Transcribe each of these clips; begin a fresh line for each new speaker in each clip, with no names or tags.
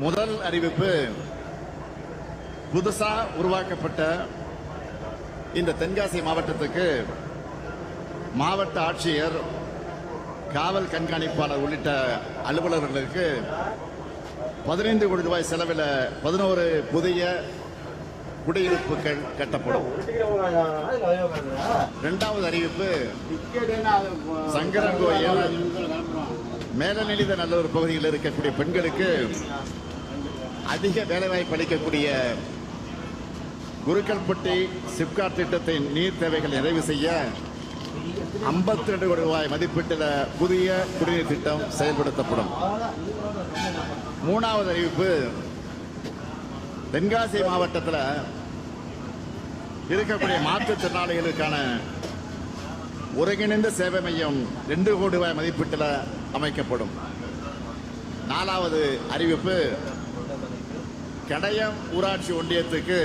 முதல் அறிவிப்பு, புதுசா உருவாக்கப்பட்ட இந்த தென்காசி மாவட்டத்துக்கு மாவட்ட ஆட்சியர், காவல் கண்காணிப்பாளர் உள்ளிட்ட அலுவலர்களுக்கு 15 கோடி ரூபாய் செலவில் 11 புதிய குடியிருப்புகள் கட்டப்படும். இரண்டாவது அறிவிப்பு, சங்கரன்கோயில் மேலநிலைத நல்லூர் பகுதியில் இருக்கக்கூடிய பெண்களுக்கு அதிக வேலைவாய்ப்பு அளிக்கக்கூடிய குருக்கல்பட்டி சிப்காட் திட்டத்தின் நீர் தேவைகளை நிறைவு செய்ய 52 கோடி ரூபாய் மதிப்பீட்டில் புதிய குடிநீர் திட்டம் செயல்படுத்தப்படும். மூணாவது அறிவிப்பு, தென்காசி மாவட்டத்தில் இருக்கக்கூடிய மாற்றுத்திறனாளிகளுக்கான ஒருங்கிணைந்த சேவை மையம் 2 கோடி ரூபாய் மதிப்பீட்டில் அமைக்கப்படும். நாலாவது அறிவிப்பு, கடையம் ஊராட்சி ஒன்றியத்துக்கு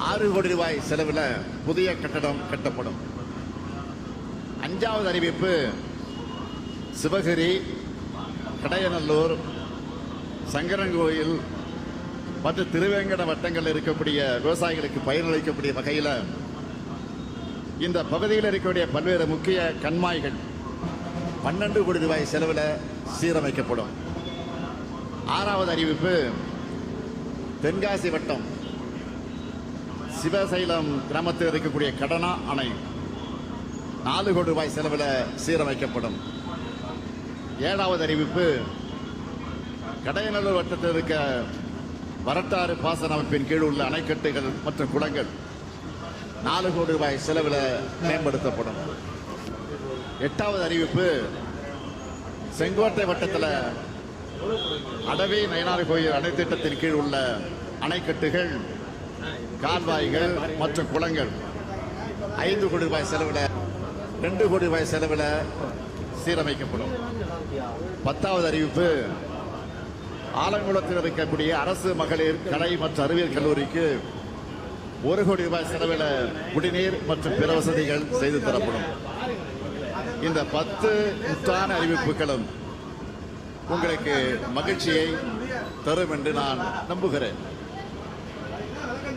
6 கோடி ரூபாய் செலவில் புதிய கட்டடம் கட்டப்படும். அஞ்சாவது அறிவிப்பு, சிவகிரி, கடையநல்லூர், சங்கரன்கோயில் மற்றும் திருவேங்கட வட்டங்களில் இருக்கக்கூடிய விவசாயிகளுக்கு பயனளிக்கக்கூடிய வகையில் இந்த பகுதியில் இருக்கக்கூடிய பல்வேறு முக்கிய கண்மாய்கள் 12 கோடி ரூபாய் செலவில் சீரமைக்கப்படும். ஆறாவது அறிவிப்பு, தென்காசி வட்டம் சிவசைலம் கிராமத்தில் இருக்கக்கூடிய கடனா அணை 4 கோடி ரூபாய் செலவில் சீரமைக்கப்படும். ஏழாவது அறிவிப்பு, கடையநல்லூர் வட்டத்தில் இருக்க வரட்டாறு பாசன அமைப்பின் கீழ் உள்ள அணைக்கட்டுகள் மற்றும் குளங்கள் 4 கோடி ரூபாய் செலவில் மேம்படுத்தப்படும். எட்டாவது அறிவிப்பு, செங்கோட்டை வட்டத்தில் அடவி நயனார் கோயில் அணை திட்டத்தின் கீழ் உள்ள அணைக்கட்டுகள், கால்வாய்கள் மற்றும் குளங்கள் 5 கோடி ரூபாய் செலவில் 2 கோடி ரூபாய் செலவில் சீரமைக்கப்படும். 10வது அறிவிப்பு, ஆலங்குளத்தில் இருக்கக்கூடிய அரசு மகளிர் கலை மற்றும் அறிவியல் கல்லூரிக்கு 1 கோடி ரூபாய் செலவில் குடிநீர் மற்றும் பிற வசதிகள் செய்து தரப்படும். இந்த 10 முத்தான அறிவிப்புகளும் உங்களுக்கு மகிழ்ச்சியை தரும் என்று நான் நம்புகிறேன்.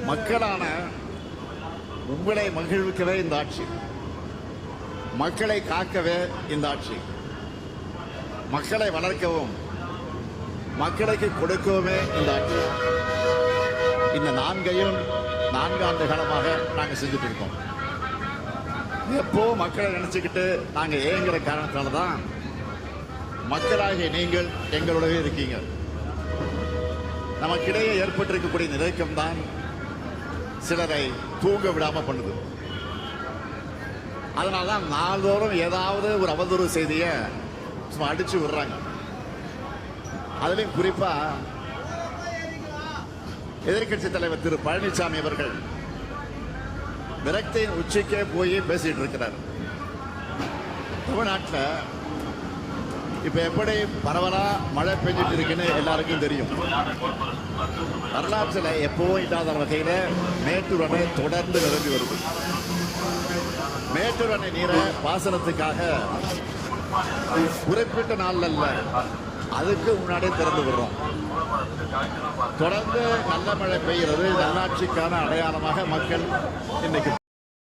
மக்களான உங்களை மகிழ்விக்கவே இந்த ஆட்சி, மக்களை காக்கவே இந்த ஆட்சி, மக்களை வளர்க்கவும் மக்களுக்கு கொடுக்கவுமே இந்த ஆட்சி. இந்த 4 ஆண்டு காலமாக நாங்கள் செஞ்சுட்டு இருக்கோம். எப்போ மக்களை நினைச்சுக்கிட்டு நாங்கள் ஏங்குற காரணத்தால தான் மக்களாகிய நீங்கள் எங்களோடவே இருக்கீங்க. நமக்கிடையே ஏற்பட்டிருக்கக்கூடிய நிலைக்கம் தான் சிலரை தூங்க விடாம பண்ணுது. அதனால்தான் நாள்தோறும் ஏதாவது ஒரு அவதூறு செய்தியை சும்மா அடிச்சு விடுறாங்க. அதுலயும் குறிப்பா எதிர்கட்சி தலைவர் திரு பழனிசாமி அவர்கள் விரக்தியின் உச்சிக்கே போய் பேசிட்டு இருக்கிறார். தமிழ்நாட்டில் இப்ப எப்படி பரவலா மழை பெஞ்சிட்டு இருக்குன்னு எல்லாருக்கும் தெரியும். வரலாற்றில் எப்பவும் இல்லாத வகையில மேட்டூர் அணை தொடர்ந்து நிரம்பி வருது. மேட்டூர் அணை நீரை பாசனத்துக்காக குறிப்பிட்ட நாள் அல்ல, அதுக்கு முன்னாடியே திறந்து விடுறோம். தொடர்ந்து நல்ல மழை பெய்கிறது நல்லாட்சிக்கான அடையாளமாக மக்கள் இன்னைக்கு